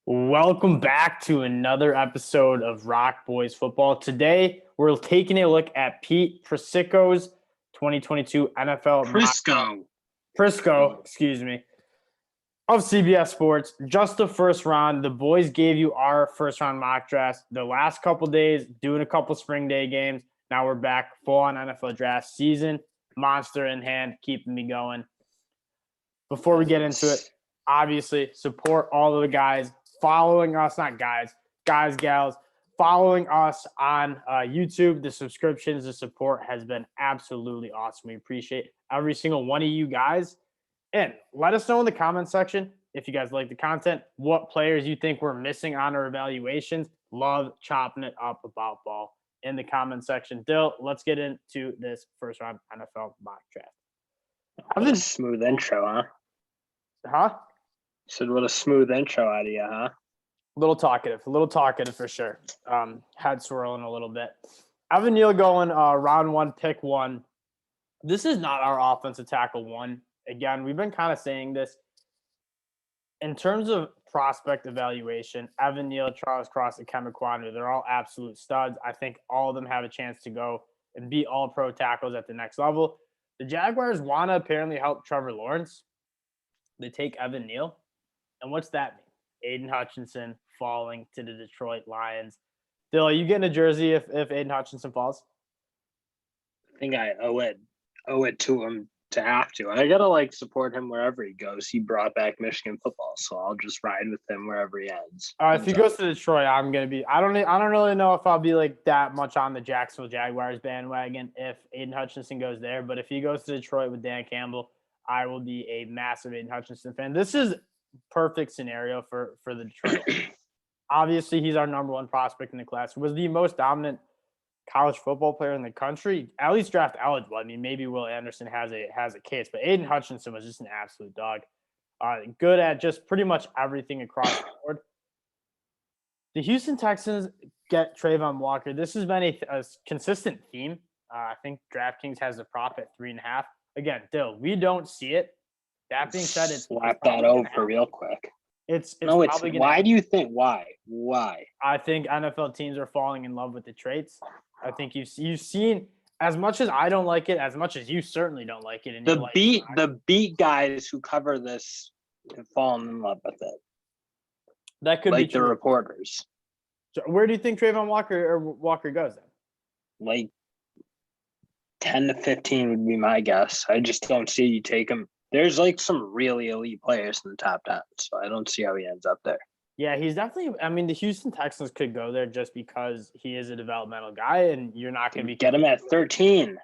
Welcome back to another episode of Rock Boys Football. Today, we're taking a look at Pete Prisco's 2022 NFL Prisco, of CBS Sports. Just the first round. The boys gave you our first round mock draft the last couple days, doing a couple spring day games. Now we're back full on NFL draft season. Monster in hand, keeping me going. Before we get into it, obviously support all of the guys following us, not guys, gals, following us on YouTube. The subscriptions, the support has been absolutely awesome. We appreciate every single one of you guys. And let us know in the comment section if you guys like the content, what players you think we're missing on our evaluations. Love chopping it up about ball in the comment section. Dill, let's get into this first round NFL mock draft. What a smooth intro, huh? Said what a smooth intro out of you, huh? A little talkative for sure. Head swirling a little bit. Evan Neal going round one, pick one. This is not our offensive tackle one. Again, we've been kind of saying this. In terms of prospect evaluation, Evan Neal, Charles Cross, and Ikem Ekwonu, they're all absolute studs. I think all of them have a chance to go and be all pro tackles at the next level. The Jaguars want to apparently help Trevor Lawrence. They take Evan Neal. And what's that mean? Aidan Hutchinson falling to the Detroit Lions. Dill, are you getting a jersey if Aidan Hutchinson falls? I think I owe it to him to have to. I gotta support him wherever he goes. He brought back Michigan football, so I'll just ride with him wherever he ends. If he goes to Detroit, I'm gonna be. I don't really know if I'll be that much on the Jacksonville Jaguars bandwagon if Aidan Hutchinson goes there. But if he goes to Detroit with Dan Campbell, I will be a massive Aidan Hutchinson fan. This is perfect scenario for the Detroit. Obviously, he's our number one prospect in the class. Was the most dominant college football player in the country, at least draft eligible. I mean, maybe Will Anderson has a case, but Aidan Hutchinson was just an absolute dog. Good at just pretty much everything across the board. The Houston Texans get Travon Walker. This has been a consistent theme. I think DraftKings has the prop at 3.5. Again, Dill, we don't see it. That being said, it's slap that over real quick. It's why do you think? Why? I think NFL teams are falling in love with the traits. I think you've seen, as much as I don't like it, as much as you certainly don't like it. And the beat guys who cover this have fallen in love with it. That could be the reporters. So where do you think Travon Walker goes then? 10 to 15 would be my guess. I just don't see you take him. There's some really elite players in the top 10, so I don't see how he ends up there. Yeah, he's definitely – I mean, the Houston Texans could go there just because he is a developmental guy, and you're not going to be – Get him at 13.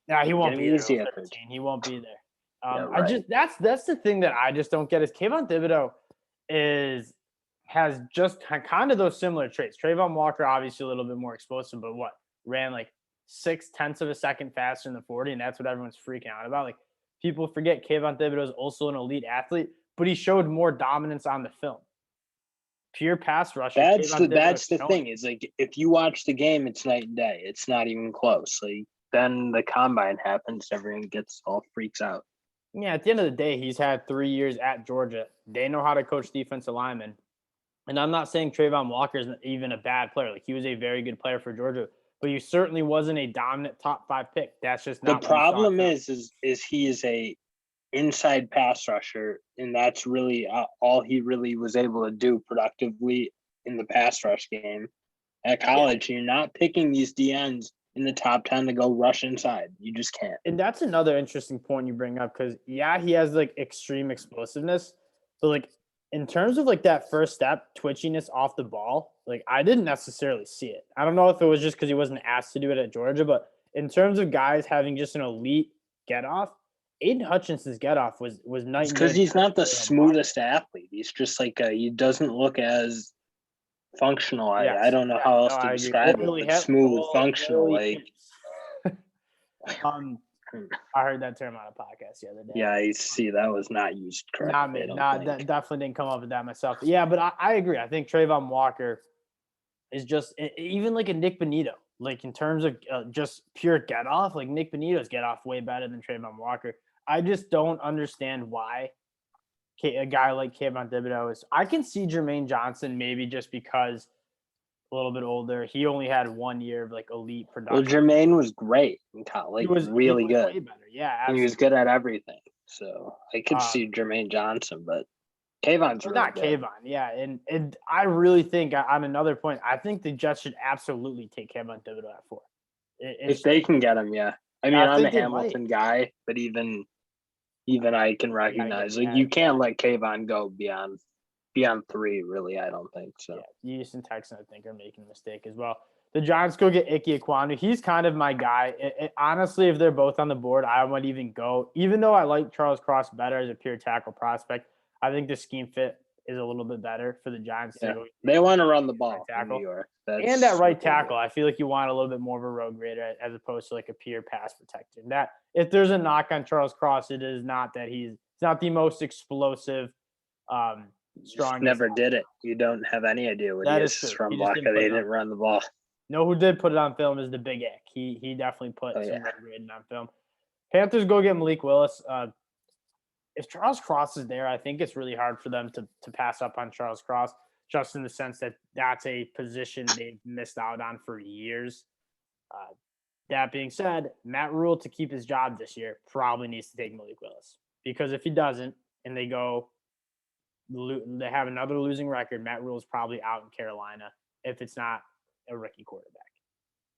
No, he won't be there at 13. He won't be there. Right. That's the thing that I just don't get is Kayvon Thibodeaux has just kind of those similar traits. Travon Walker, obviously a little bit more explosive, but ran 0.6 of a second faster in the 40, and that's what everyone's freaking out about. People forget Kayvon Thibodeaux is also an elite athlete, but he showed more dominance on the film. Pure pass rusher. That's the thing is if you watch the game, it's night and day. It's not even close. Then the combine happens, everyone gets all freaks out. Yeah, at the end of the day, he's had 3 years at Georgia. They know how to coach defensive linemen. And I'm not saying Travon Walker is even a bad player. He was a very good player for Georgia. But he certainly wasn't a dominant top 5 pick. That's just not the problem. Is he is a inside pass rusher, and that's really all he really was able to do productively in the pass rush game. At college, You're not picking these DNs in the top 10 to go rush inside. You just can't. And that's another interesting point you bring up because he has extreme explosiveness, but in terms of that first step, twitchiness off the ball, I didn't necessarily see it. I don't know if it was just because he wasn't asked to do it at Georgia, but in terms of guys having just an elite get off, Aidan Hutchinson's get off was nice. Because he's not the smoothest athlete. He's just he doesn't look as functional. I don't know how else to describe it. Smooth, functional. I heard that term on a podcast the other day. Yeah, I see that was not used correctly. Not me. That definitely didn't come up with that myself. Yeah, but I agree. I think Travon Walker is just even a Nick Bonito. In terms of just pure get off, Nick Bonito's get off way better than Travon Walker. I just don't understand why a guy like Kayvon Thibodeaux is. I can see Jermaine Johnson maybe just because a little bit older. He only had 1 year of like elite production. Well, Jermaine was great in college. He was really good. Way better. Yeah, absolutely. He was good at everything. So I could see Jermaine Johnson, but Kayvon's really not good. Kayvon. Yeah, and I really think on another point, I think the Jets should absolutely take Kayvon Thibodeaux at 4. If they can get him, yeah. I mean, I'm a Hamilton guy, but even I can recognize you can't let Kayvon go beyond 3. Really, I don't think so. Yeah, Houston Texans, I think, are making a mistake as well. The Giants go get Ikem Ekwonu. He's kind of my guy. Honestly, if they're both on the board, I might even go. Even though I like Charles Cross better as a pure tackle prospect, I think the scheme fit is a little bit better for the Giants. Yeah. They want to run the ball in New York. And at right tackle, I feel like you want a little bit more of a road grader as opposed to like a pure pass protector. That if there's a knock on Charles Cross, it is not that he's not the most explosive, strong. Never did it. You don't have any idea what he is from blocker. They didn't run the ball. No, who did put it on film is the Big Ick. He definitely put some road grading on film. Panthers go get Malik Willis. If Charles Cross is there, I think it's really hard for them to pass up on Charles Cross, just in the sense that that's a position they've missed out on for years. That being said, Matt Rule, to keep his job this year, probably needs to take Malik Willis. Because if he doesn't, and they have another losing record, Matt Rule is probably out in Carolina if it's not a rookie quarterback.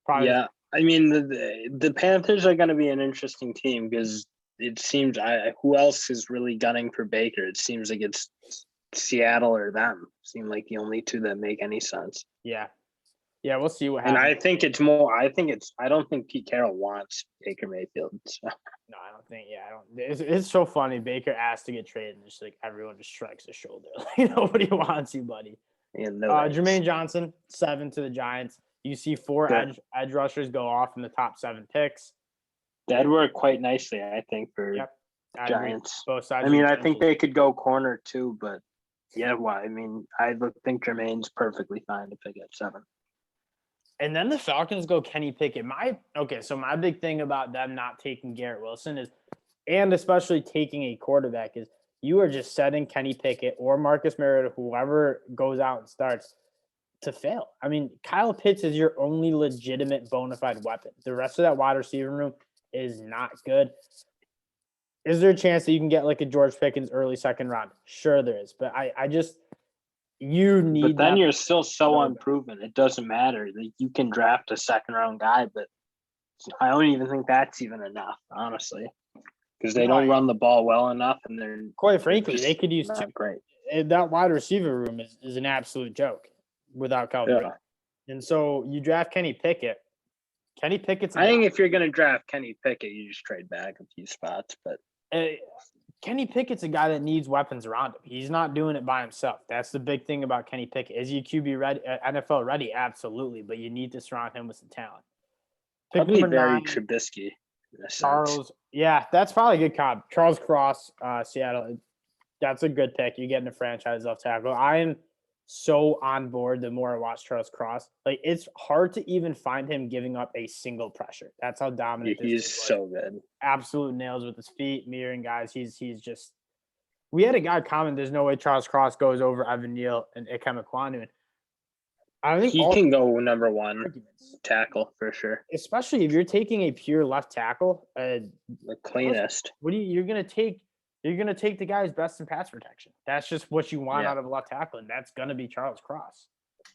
Probably. Yeah, I mean, the Panthers are going to be an interesting team because it seems who else is really gunning for Baker? It seems like it's Seattle or them. Seem like the only two that make any sense. Yeah, we'll see what happens. And I think it's more. I don't think Pete Carroll wants Baker Mayfield. So. No, I don't think. Yeah, I don't. It's so funny. Baker asked to get traded, and just like everyone just shrugs their shoulder. Like nobody wants you, buddy. Yeah, Jermaine Johnson, 7 to the Giants. You see 4 edge rushers go off in the top 7 picks. That'd work quite nicely, I think, for Giants. Both sides. I mean, I think they could go corner too, but yeah, I mean, I think Jermaine's perfectly fine to pick at 7. And then the Falcons go Kenny Pickett. So my big thing about them not taking Garrett Wilson is, and especially taking a quarterback, is you are just setting Kenny Pickett or Marcus Mariota, whoever goes out and starts, to fail. I mean, Kyle Pitts is your only legitimate bona fide weapon. The rest of that wide receiver room is not good. Is there a chance that you can get like a George Pickens early second round? Sure there is. But I just you need. But then you're still so unproven. It doesn't matter. Like, you can draft a second round guy, but I don't even think that's even enough, honestly. Because they don't run the ball well enough, and they're quite frankly, they could use 2. Great. That wide receiver room is an absolute joke without Calvin. Yeah. And so you draft Kenny Pickett. Kenny Pickett's. I think if you're going to draft Kenny Pickett, you just trade back a few spots. But Kenny Pickett's a guy that needs weapons around him. He's not doing it by himself. That's the big thing about Kenny Pickett. Is he QB ready, NFL ready? Absolutely, but you need to surround him with some talent. Pick number 9, Trubisky. Charles. Yeah, that's probably a good comp. Charles Cross, Seattle. That's a good pick. You're getting a franchise left tackle. I am so on board the more I watch Charles Cross. Like, it's hard to even find him giving up a single pressure. That's how dominant he's so good. Absolute nails with his feet, mirroring guys. He's just – we had a guy comment, there's no way Charles Cross goes over Evan Neal and Ikem Ekwonu. I think he can go number 1 tackle for sure. Especially if you're taking a pure left tackle. The cleanest. You're going to take – you're going to take the guy's best in pass protection. That's just what you want out of a left tackle, and that's going to be Charles Cross.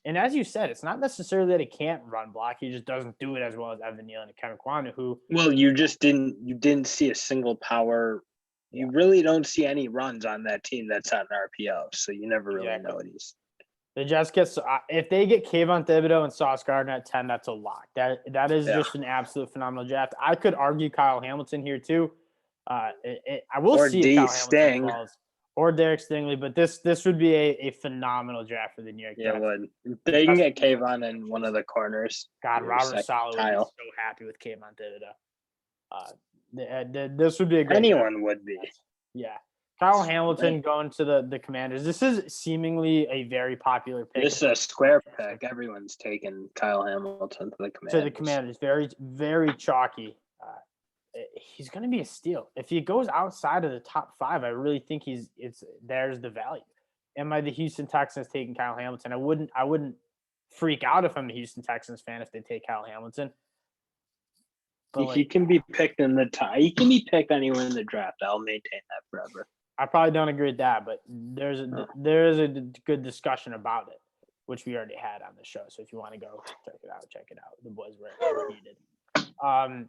And as you said, it's not necessarily that he can't run block. He just doesn't do it as well as Evan Neal and Ikem Ekwonu, who – Well, you didn't see a single power – you really don't see any runs on that team that's on RPO, so you never really know what he's – The Jets get if they get Kayvon Thibodeaux and Sauce Gardner at 10, that's a lock. That is just an absolute phenomenal draft. I could argue Kyle Hamilton here too. I will or see D. Kyle Sting. Hamilton falls, or Derek Stingley, but this would be a phenomenal draft for the New York Jets. Yeah, it would. They can get Kayvon in one of the corners. God, Robert Saleh would be so happy with Kayvon Thibodeaux. This would be a great Anyone draft. Would be. Yeah. Kyle Hamilton going to the Commanders. This is seemingly a very popular pick. This is a square pick. Everyone's taken Kyle Hamilton to the Commanders. To the Commanders. Very, very chalky. he's going to be a steal. If he goes outside of the top 5, I really think there's the value. Am I the Houston Texans taking Kyle Hamilton? I wouldn't freak out if I'm a Houston Texans fan if they take Kyle Hamilton. But he can be picked in the top. He can be picked anywhere in the draft. I'll maintain that forever. I probably don't agree with that, but there is a good discussion about it, which we already had on the show. So if you want to go check it out. The boys were heated.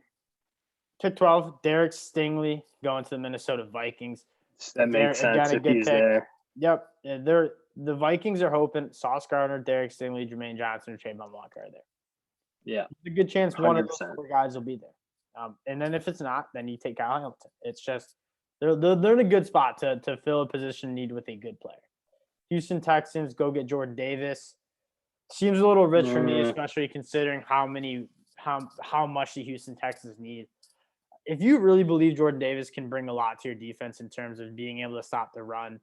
Pick 12, Derrick Stingley going to the Minnesota Vikings. That makes sense if he's there. Yep. The Vikings are hoping Sauce Gardner, Derrick Stingley, Jermaine Johnson, or Travon Walker are there. Yeah. There's a good chance 100%. one of those 4 guys will be there. And then if it's not, then you take Kyle Hamilton. It's just they're in a good spot to fill a position need with a good player. Houston Texans go get Jordan Davis. Seems a little rich for me, especially considering how much the Houston Texans need. If you really believe Jordan Davis can bring a lot to your defense in terms of being able to stop the run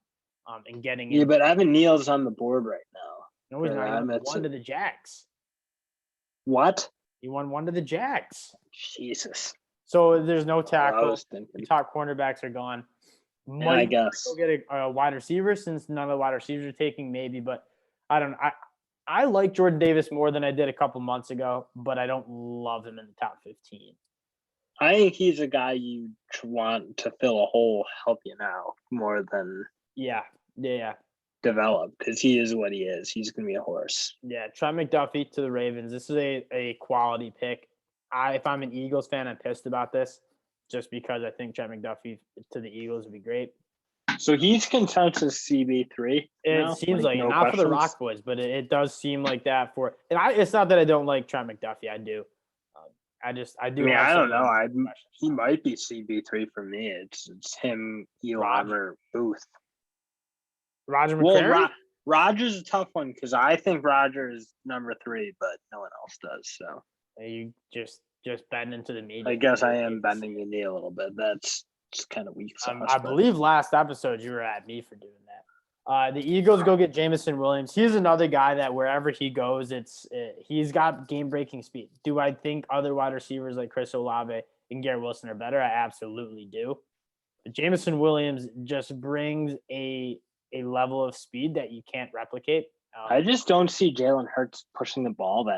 and getting in. Yeah, but Evan Neal's on the board right now. No, he's not. He won 1 to the Jags. What? He won 1 to the Jags. Jesus. So there's no tackle. The top cornerbacks are gone. I guess. Go get a wide receiver since none of the wide receivers are taking, maybe. But I don't know. I like Jordan Davis more than I did a couple months ago, but I don't love him in the top 15. I think he's a guy you want to fill a hole, help you now, more than develop, because he is what he is. He's going to be a horse. Yeah, Trent McDuffie to the Ravens. This is a quality pick. If I'm an Eagles fan, I'm pissed about this just because I think Trent McDuffie to the Eagles would be great. So he's consensus CB3. It seems like no not questions? For the Rock Boys, but it does seem like that for. And it's not that I don't like Trent McDuffie. I do. I do. I mean, I don't know. He might be CB3 for me. It's him, Elon, or Booth. Roger McCreary? Well, Roger's a tough one because I think Roger is number 3, but no one else does. So you just bend into the media. I guess I am bending the knee a little bit. That's just kind of weak sauce. I believe last episode you were at me for doing that. The Eagles go get Jameson Williams. He's another guy that wherever he goes, he's got game-breaking speed. Do I think other wide receivers like Chris Olave and Garrett Wilson are better? I absolutely do. But Jameson Williams just brings a level of speed that you can't replicate. I just don't see Jalen Hurts pushing the ball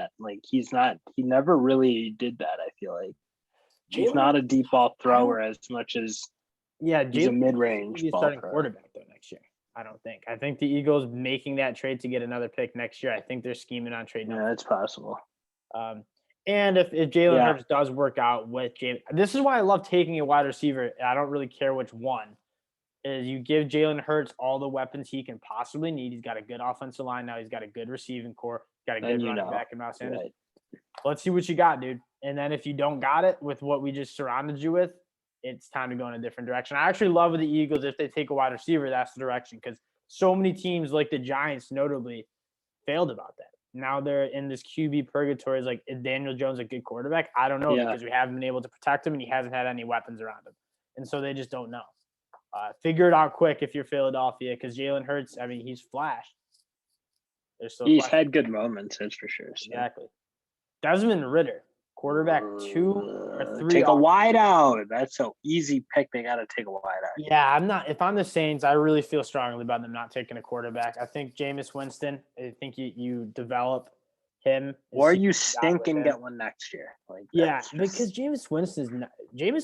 he never really did that, I feel like. He's not a deep ball thrower as much as he's a mid-range ball starting thrower. Quarterback though next year. I don't think. I think the Eagles making that trade to get another pick next year. I think they're scheming on trading. Yeah, it's possible. And if Jalen Hurts does work out with James, this is why I love taking a wide receiver. I don't really care which one. Is you give Jalen Hurts all the weapons he can possibly need. He's got a good offensive line now. He's got a good receiving core. Got a good running back in Miles Sanders. Right. Let's see what you got, dude. And then if you don't got it with what we just surrounded you with, it's time to go in a different direction. I actually love with the Eagles, if they take a wide receiver, that's the direction, because so many teams like the Giants notably failed about that. Now they're in this QB purgatory. Is Daniel Jones a good quarterback? I don't know because we haven't been able to protect him and he hasn't had any weapons around him. And so they just don't know. Figure it out quick if you're Philadelphia, because Jalen Hurts, I mean, he's flashed. He's had good moments, that's for sure. So. Exactly. Desmond Ridder, quarterback 2 or 3. Take a wide out. That's an easy pick. They got to take a wide out. Yeah, if I'm the Saints, I really feel strongly about them not taking a quarterback. I think Jameis Winston, I think you develop him. Or you stink and get one next year. Because Jameis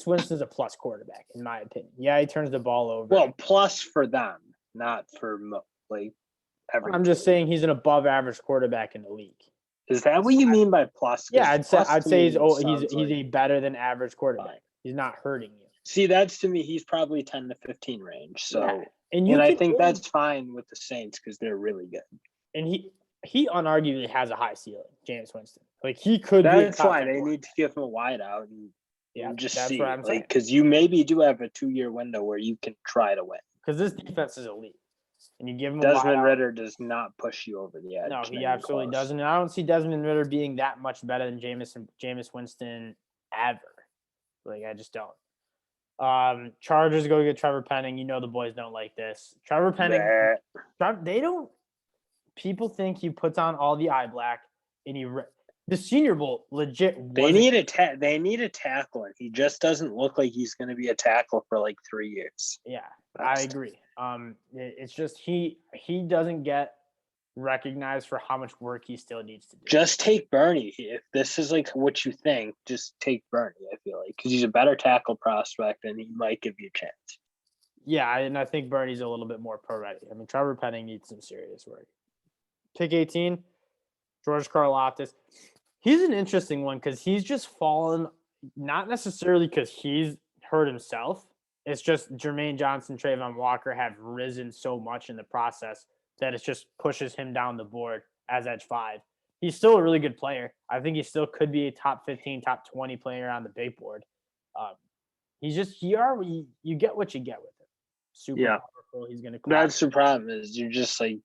Winston's a plus quarterback, in my opinion. Yeah, he turns the ball over. Well, plus for them, not for everyone. I'm just saying he's an above average quarterback in the league. Is that what you mean by plus? Yeah, I'd say he's a better than average quarterback. He's not hurting you. See, that's to me, he's probably 10 to 15 range. So, and I think that's fine with the Saints because they're really good. And he unarguably has a high ceiling, Jameis Winston. He could. That's why they need to give him a wide out and just that's see, what I'm saying. Because you maybe do have a 2-year window where you can try to win. Because this defense is elite. And you give him Desmond Ridder does not push you over the edge. No, he absolutely doesn't. And I don't see Desmond Ridder being that much better than Jameis Winston ever. I just don't. Chargers go get Trevor Penning. You know the boys don't like this. Trevor Penning. They don't. People think he puts on all the eye black and The Senior Bowl legit. They need a tackle, and he just doesn't look like he's going to be a tackle for like 3 years. Yeah, I agree. It's just he doesn't get recognized for how much work he still needs to do. Just take Bernie. If this is like what you think, just take Bernie, I feel like, because he's a better tackle prospect and he might give you a chance. Yeah, and I think Bernie's a little bit more pro ready. I mean, Trevor Penning needs some serious work. Pick 18, George Karloftis. He's an interesting one because he's just fallen, not necessarily because he's hurt himself. It's just Jermaine Johnson, Travon Walker have risen so much in the process that it just pushes him down the board as edge 5. He's still a really good player. I think he still could be a top 15, top 20 player on the big board. He's just you get what you get with him. Super powerful. He's gonna. That's the problem is you're just like,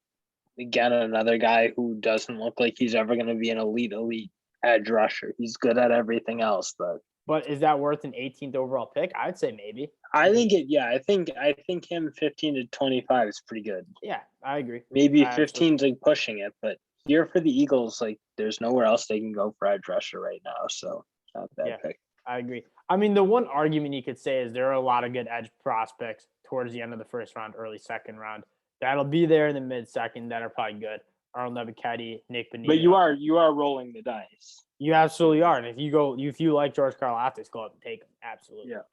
again, another guy who doesn't look like he's ever going to be an elite edge rusher. He's good at everything else, but is that worth an 18th overall pick? I'd say maybe. I think I think him 15 to 25 is pretty good. Yeah, I agree. Maybe 15's like pushing it, but here for the Eagles, like there's nowhere else they can go for edge rusher right now, so not a bad pick. I agree. I mean, the one argument you could say is there are a lot of good edge prospects towards the end of the first round, early second round. That'll be there in the mid-second that are probably good. Arnold Ebiketie, Nick Bonito. But you are rolling the dice. You absolutely are. And if you like George Karlaftis, go up and take him. Absolutely. Yeah.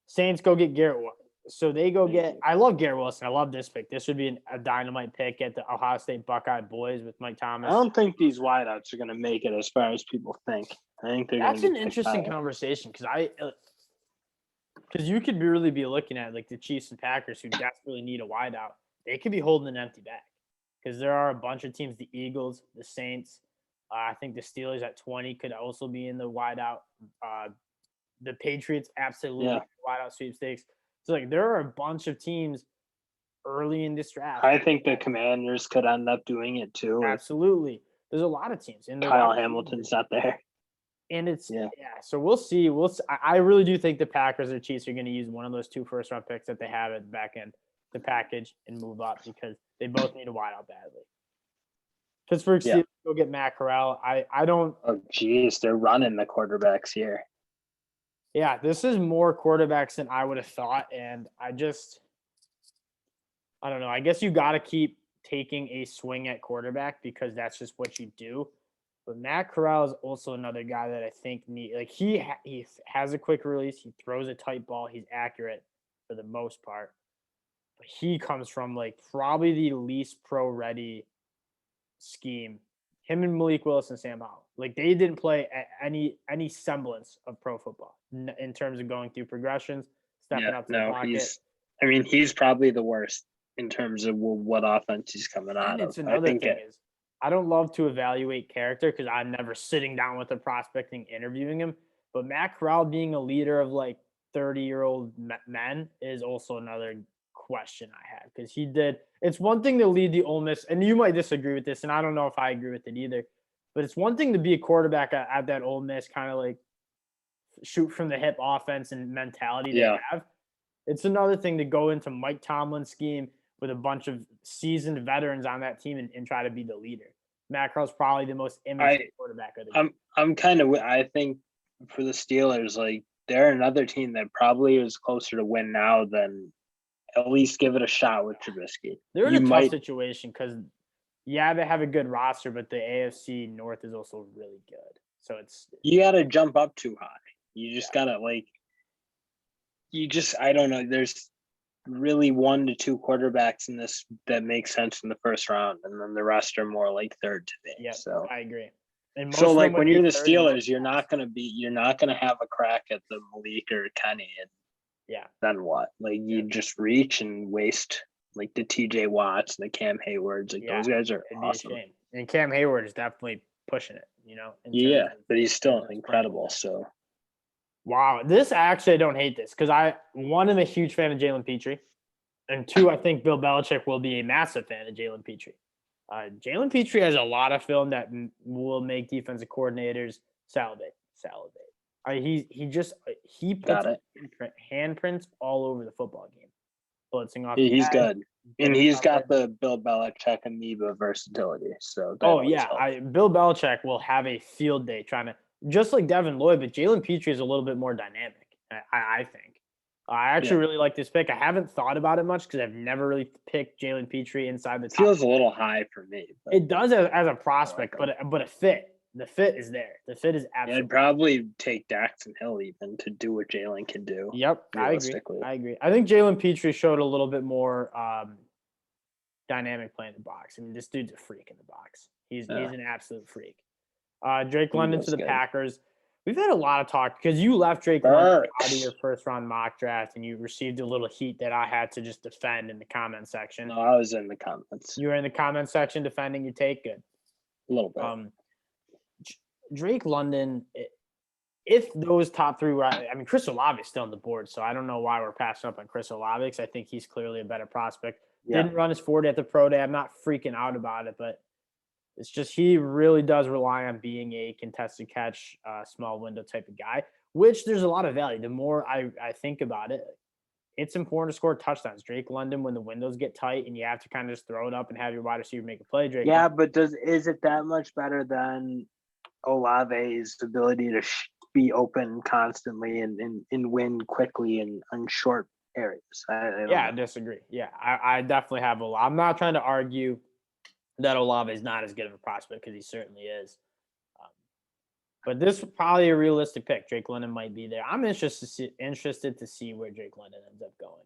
Saints go get Garrett Wilson. So they go get – I love Garrett Wilson. I love this pick. This would be a dynamite pick at the Ohio State Buckeye boys with Mike Thomas. I don't think these wideouts are going to make it as far as people think. I think they're That's an interesting conversation because you could really be looking at like the Chiefs and Packers who desperately need a wideout. They could be holding an empty bag because there are a bunch of teams, the Eagles, the Saints. I think the Steelers at 20 could also be in the wideout. The Patriots absolutely wideout sweepstakes. So like there are a bunch of teams early in this draft. I think the Commanders could end up doing it too. Absolutely. There's a lot of teams. And Kyle Hamilton's not there. And it's so we'll see. I really do think the Packers or Chiefs are going to use one of those 2 first-round picks that they have at the back end to package and move up because they both need a wideout badly. Pittsburgh Steelers go get Matt Corral. I don't. Oh, geez, they're running the quarterbacks here. Yeah, this is more quarterbacks than I would have thought, and I don't know. I guess you got to keep taking a swing at quarterback because that's just what you do. But Matt Corral is also another guy that I think he has a quick release. He throws a tight ball. He's accurate for the most part. But he comes from like probably the least pro-ready scheme. Him and Malik Willis and Sam Howell. Like they didn't play at any semblance of pro football in terms of going through progressions, stepping up to the pocket. He's probably the worst in terms of what offense he's coming out of. It's another thing is I don't love to evaluate character because I'm never sitting down with a prospect and interviewing him. But Matt Corral being a leader of like 30-year-old men is also another question I have because he did. It's one thing to lead the Ole Miss, and you might disagree with this, and I don't know if I agree with it either. But it's one thing to be a quarterback at that Ole Miss kind of like shoot from the hip offense and mentality they have. It's another thing to go into Mike Tomlin's scheme with a bunch of seasoned veterans on that team and try to be the leader. Matt Corral's probably the most immature quarterback of the game. I think for the Steelers, like they're another team that probably is closer to win now than at least give it a shot with Trubisky. They're in a tough situation because, they have a good roster, but the AFC North is also really good. So you got to jump up too high. You just got to I don't know. There's really 1 to 2 quarterbacks in this that make sense in the first round, and then the rest are more like third to me. Yeah, so I agree. So like when you're the Steelers, you're not gonna have a crack at the Malik or Kenny, and then what? Like you just reach and waste like the TJ Watts and the Cam Haywards. Like those guys are awesome. And Cam Hayward is definitely pushing it. But he's still incredible. So. Wow, I don't hate this because I am a huge fan of Jalen Pitre, and 2, I think Bill Belichick will be a massive fan of Jalen Pitre. Jalen Pitre has a lot of film that will make defensive coordinators salivate. He puts handprints all over the football game, blitzing off. He's good. And he's got the Bill Belichick amoeba versility. So Bill Belichick will have a field day trying to, just like Devin Lloyd, but Jalen Pitre is a little bit more dynamic, I think. I actually really like this pick. I haven't thought about it much because I've never really picked Jalen Pitre inside the top. Feels a little high for me. It does as a prospect, but a fit. The fit is there. The fit is absolutely. I'd probably take Daxton Hill even to do what Jalen can do. Yep, I agree. I think Jalen Pitre showed a little bit more dynamic play in the box. I mean, this dude's a freak in the box. He's an absolute freak. Drake London to the Packers. We've had a lot of talk because you left Drake London out of your first-round mock draft, and you received a little heat that I had to just defend in the comment section. No, I was in the comments. You were in the comment section defending your take. Good. A little bit. Drake London, if those top three were, I mean, Chris Olave is still on the board, so I don't know why we're passing up on Chris Olave because I think he's clearly a better prospect. Yeah. Didn't run his 40 at the pro day. I'm not freaking out about it, but it's just he really does rely on being a contested catch, small window type of guy, which there's a lot of value. The more I think about it, it's important to score touchdowns. Drake London, when the windows get tight and you have to kind of just throw it up and have your wide receiver make a play, Drake. Yeah, London. But is it that much better than Olave's ability to be open constantly and win quickly in short areas? I disagree. Yeah, I definitely have Olave. I'm not trying to argue that Olave is not as good of a prospect because he certainly is. But this is probably a realistic pick. Drake London might be there. I'm interested to see where Drake London ends up going.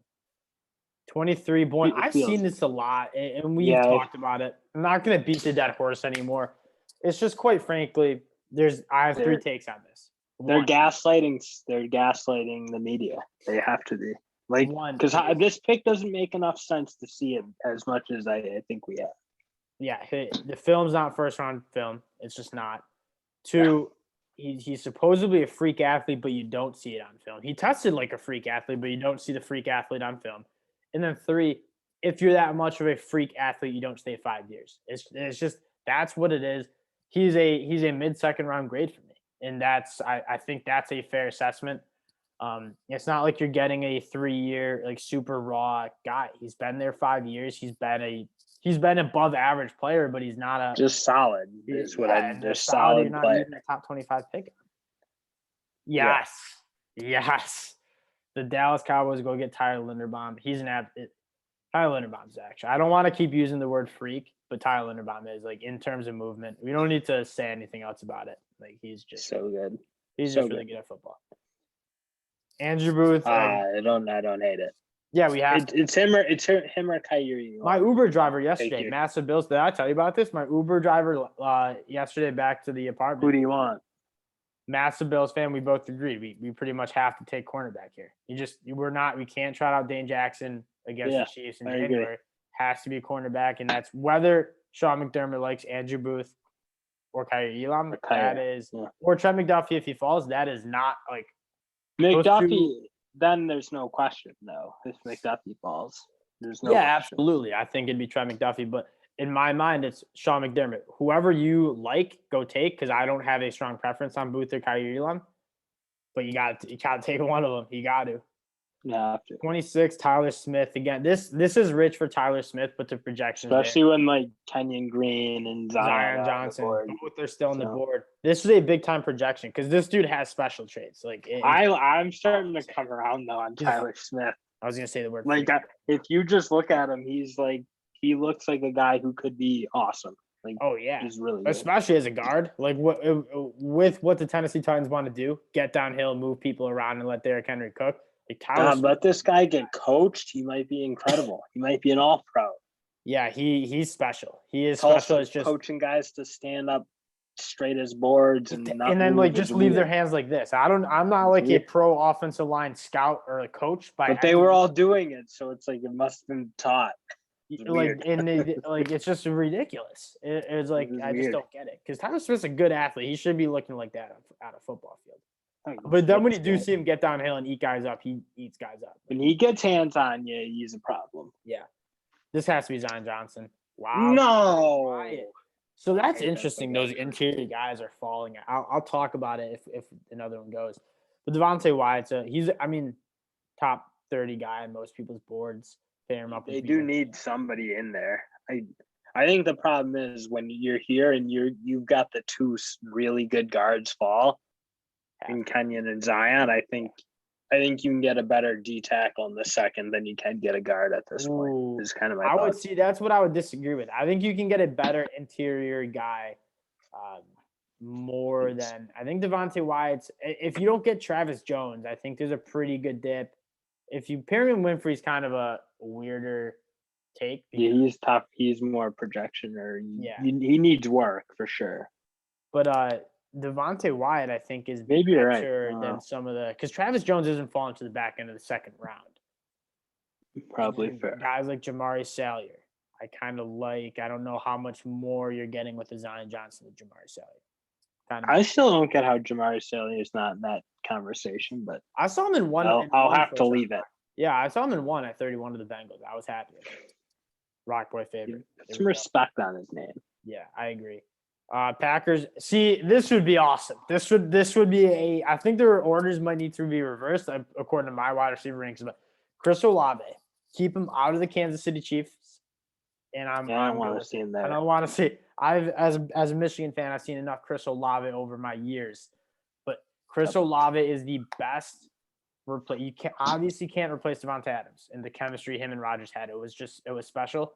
23 Boye. I've seen this a lot, and we've talked about it. I'm not going to beat the dead horse anymore. It's just, quite frankly, I have three takes on this. They're gaslighting the media. They have to be. Because this pick doesn't make enough sense to see it as much as I think we have. Yeah, the film's not first-round film. It's just not. Two, he's supposedly a freak athlete, but you don't see it on film. He tested like a freak athlete, but you don't see the freak athlete on film. And then three, if you're that much of a freak athlete, you don't stay 5 years. It's just that's what it is. He's a mid-second round grade for me, and I think that's a fair assessment. It's not like you're getting a 3-year like super raw guy. He's been there 5 years. He's been above average player, but he's not a just solid. Is what I just solid. You're not even a top 25 pick. Yes. The Dallas Cowboys go get Tyler Linderbaum. Tyler Linderbaum's actually. I don't want to keep using the word freak, but Tyler Linderbaum is in terms of movement. We don't need to say anything else about it. He's just so good. He's just really good at football. Andrew Booth. I don't hate it. Yeah, we have. It's him or Kyrie. My Uber driver yesterday, massive bills. Did I tell you about this? My Uber driver yesterday back to the apartment. Who do you want? Massive Bills fan. We both agreed. We pretty much have to take cornerback here. We can't trot out Dane Jackson against the Chiefs in January. Has to be a cornerback, and that's whether Sean McDermott likes Andrew Booth or Kyrie Elam. Or Trent McDuffie if he falls. That is not McDuffie. Then there's no question, though. If McDuffie falls, there's no question. Absolutely. I think it'd be Trent McDuffie, but in my mind, it's Sean McDermott. Whoever you like, go take, because I don't have a strong preference on Booth or Kyrie Elam. But you got to take one of them. You got to. Yeah. 26, Tyler Smith. Again, this is rich for Tyler Smith, but the projections. Especially when Kenyon Green and Zion Johnson, both are still on the board. This is a big time projection because this dude has special traits. I'm starting to come around though on Tyler Smith. I was gonna say the word. If you just look at him, he looks like a guy who could be awesome. He's really good. Especially as a guard. With what the Tennessee Titans want to do, get downhill, move people around, and let Derrick Henry cook. Let this guy get coached. He might be incredible. He might be an all-pro. Yeah, he's special. He is special. It's just coaching guys to stand up straight as boards and then just leave their hands like this. I'm not a pro offensive line scout or a coach, but they were all doing it, so it's it must have been taught. It's just ridiculous. It's I just don't get it because Tyler Smith's a good athlete. He should be looking like that at a football field. But then when you do see him get downhill and eat guys up, he eats guys up. When he gets hands on you, he's a problem. Yeah. This has to be Zion Johnson. Wow. No. So that's interesting. Those interior guys are falling. I'll talk about it if another one goes. But Devontae Wyatt, he's top 30 guy on most people's boards. pair him up with They do need somebody in there. I think the problem is when you're here and you've got the two really good guards fall in Kenyon and Zion. I think you can get a better D tackle in the second than you can get a guard at this point. Is kind of my thought. would see that's what I would disagree with. I think you can get a better interior guy more than I think Devontae Wyatt's. If you don't get Travis Jones, I think there's a pretty good dip. If you pair him Winfrey's kind of a weirder take. Yeah, he's tough. He's more projection, or he needs work for sure. But Devontae Wyatt, I think, is maybe better than some of the because Travis Jones isn't falling to the back end of the second round. Probably fair. Guys like Jamari Salyer, I kind of like. I don't know how much more you're getting with the Zion Johnson than Jamari Salyer. I still don't get how Jamari Salyer is not in that conversation, but I saw him in one. I'll have to leave it. Yeah, I saw him in one at 31 to the Bengals. I was happy with it. Rock Boy favorite. Some respect on his name. Yeah, I agree. Packers. See, this would be awesome. This would be I think their orders might need to be reversed according to my wide receiver rankings. But Chris Olave, keep him out of the Kansas City Chiefs. And I don't want to see him there. I don't want to see. As a Michigan fan, I've seen enough Chris Olave over my years. But Chris Olave is the best. You obviously can't replace Devontae Adams and the chemistry him and Rodgers had. It was special.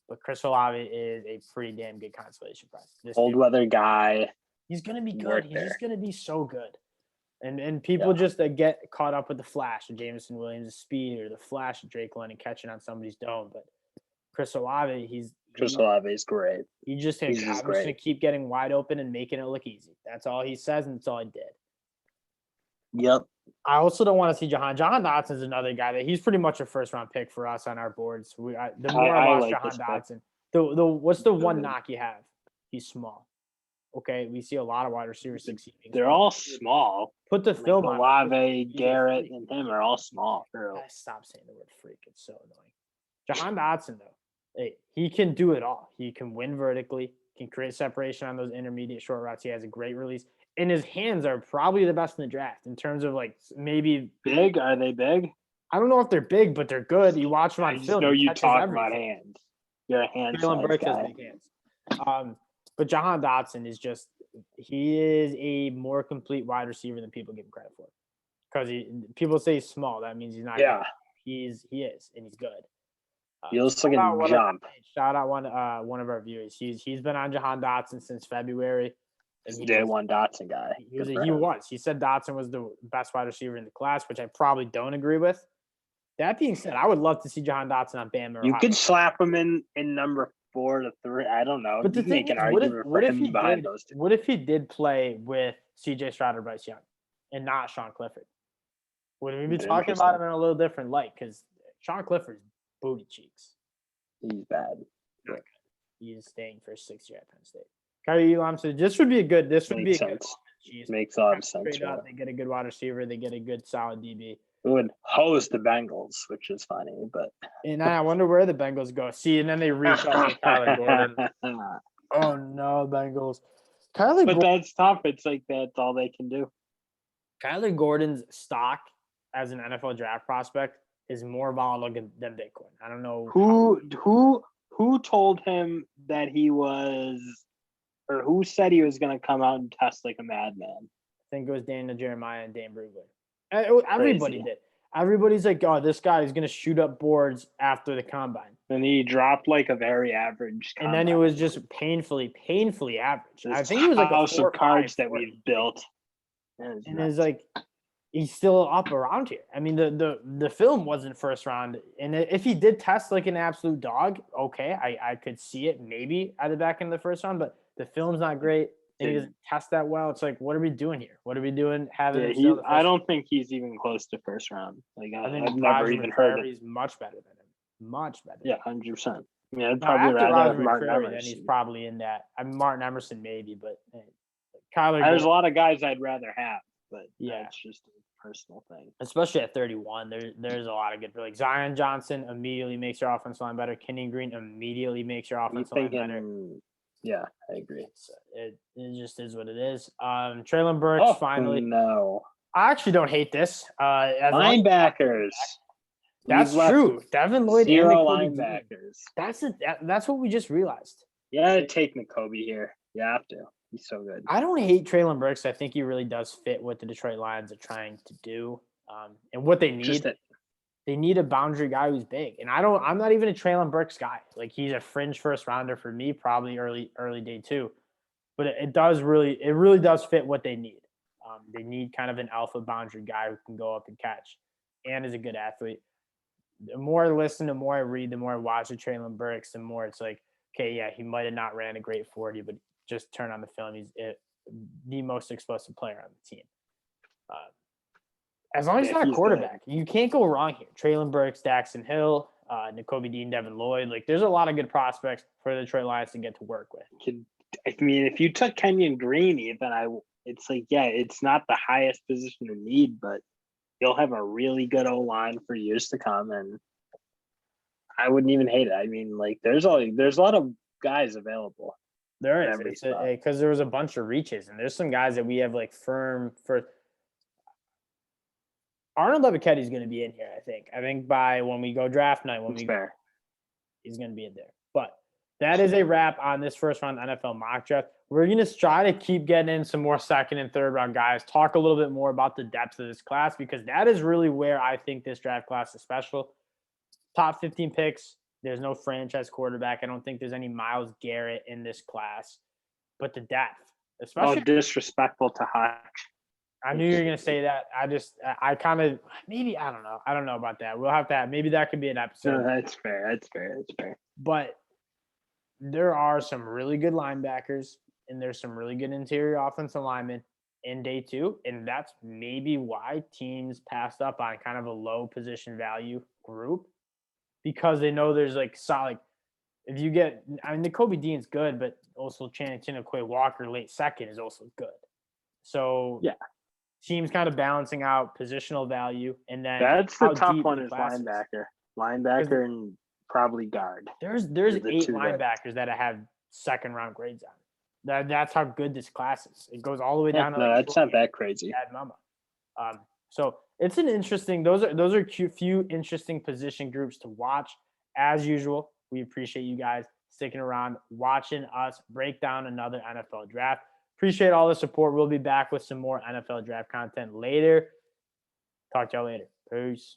But Chris Olave is a pretty damn good consolation prize. Old weather guy. He's gonna be good. He's just gonna be so good. And people just get caught up with the flash of Jameson Williams' speed or the flash of Drake London catching on somebody's dome. But Chris Olave, Olave is great. I'm just gonna keep getting wide open and making it look easy. That's all he says, and that's all he did. Yep. I also don't want to see Jahan. Jahan Dotson's another guy that he's pretty much a first-round pick for us on our boards. The more I watch Jahan Dotson, what's the one knock you have? He's small. Okay, we see a lot of wide receivers succeeding. They're all small. Put the film on. Olave, Garrett, and him are all small. Stop saying the word freak. It's so annoying. Jahan Dotson, though, hey, he can do it all. He can win vertically, can create separation on those intermediate short routes. He has a great release. And his hands are probably the best in the draft in terms of maybe big. Are they big? I don't know if they're big, but they're good. You watch them on film. No, you talk about hands. You're a hand size guy. Has big hands. But Jahan Dotson he is a more complete wide receiver than people give him credit for. Because people say he's small, that means he's not. Yeah, good. He is, and he's good. He looks like a jump. Shout out one of our viewers. He's been on Jahan Dotson since February. He's day one Dotson guy. He said Dotson was the best wide receiver in the class, which I probably don't agree with. That being said, I would love to see Jahan Dotson on Bama. You could slap him in number 4 to 3. I don't know. But the thing is, what if he did play with C.J. Stroud or Bryce Young and not Sean Clifford? Would we be talking about him in a little different light? Because Sean Clifford's booty cheeks. He's bad. Okay. He is staying for 6 year at Penn State. Kyrie Elam said this would be a good. Makes a lot of sense. They get a good wide receiver. They get a good solid DB. It would host the Bengals, which is funny, but. And I wonder where the Bengals go. See, and then they reach out to Kyler Gordon. Oh no, Bengals. But that's tough. It's like that's all they can do. Kyler Gordon's stock as an NFL draft prospect is more volatile than Bitcoin. I don't know who told him that he was. Or who said he was going to come out and test like a madman? I think it was Daniel Jeremiah and Dan Brugler. Everybody did. Everybody's like, oh, this guy is going to shoot up boards after the combine. And he dropped like a very average combine. And then it was just painfully average. I think he was like a house of cards that we've built. And it's like, he's still up around here. I mean, the film wasn't first round. And if he did test like an absolute dog, okay, I could see it maybe at the back end of the first round, but the film's not great. And he doesn't test that well. It's like, what are we doing here? What are we doing? I don't think he's even close to first round. Like I've never even heard it. He's much better than him. Much better. Yeah, 100%. I mean, I'd probably rather have Martin Emerson. Then he's probably in that. I mean, Martin Emerson maybe, but Kyler. There's a lot of guys I'd rather have, but that's just a personal thing. Especially at 31, there's a lot of good. Like Zion Johnson immediately makes your offensive line better. Kenyon Green immediately makes your offensive line better. Yeah, I agree. It just is what it is. Treylon Burks finally. No. I actually don't hate this. Linebackers. That's true. Devin Lloyd and Nakobe linebackers. That's what we just realized. You gotta take Nakobe here. You have to. He's so good. I don't hate Treylon Burks. I think he really does fit what the Detroit Lions are trying to do, and what they need. They need a boundary guy who's big, and I'm not even a Treylon Burks guy. Like, he's a fringe first rounder for me, probably early day too. But it really does fit what they need. They need kind of an alpha boundary guy who can go up and catch, and is a good athlete. The more I listen, the more I read, the more I watch of Treylon Burks, the more it's like, okay, yeah, he might have not ran a great 40, but just turn on the film, he's the most explosive player on the team. As long as he's not a quarterback, you can't go wrong here. Treylon Burks, Daxton Hill, Nakobe Dean, Devin Lloyd. Like, there's a lot of good prospects for the Detroit Lions to get to work with. I mean, if you took Kenyon Green, even it's like, yeah, it's not the highest position of need, but you'll have a really good O-line for years to come, and I wouldn't even hate it. I mean, like, there's a lot of guys available. There is, because there was a bunch of reaches, and there's some guys that we have like firm for. Arnold Levichetti is going to be in here, I think. I think by when we go draft night, he's going to be in there. But that is a wrap on this first round NFL mock draft. We're going to try to keep getting in some more second and third round guys, talk a little bit more about the depth of this class, because that is really where I think this draft class is special. Top 15 picks. There's no franchise quarterback. I don't think there's any Myles Garrett in this class. But the depth, especially. Disrespectful to Hutch. I knew you were going to say that. I kind of, maybe, I don't know. I don't know about that. We'll have to have, maybe that could be an episode. No, that's fair. But there are some really good linebackers, and there's some really good interior offensive linemen in day two. And that's maybe why teams passed up on kind of a low position value group, because they know there's like solid. If you get, I mean, Nakobe Dean's good, but also Travon Walker late second is also good. So yeah. Teams kind of balancing out positional value, and then that's the tough one is linebacker and probably guard. There's 8 linebackers that have second round grades on. That's how good this class is. It goes all the way down. No, that's not that crazy. So it's an interesting. Those are few interesting position groups to watch. As usual, we appreciate you guys sticking around, watching us break down another NFL draft. Appreciate all the support. We'll be back with some more NFL draft content later. Talk to y'all later. Peace.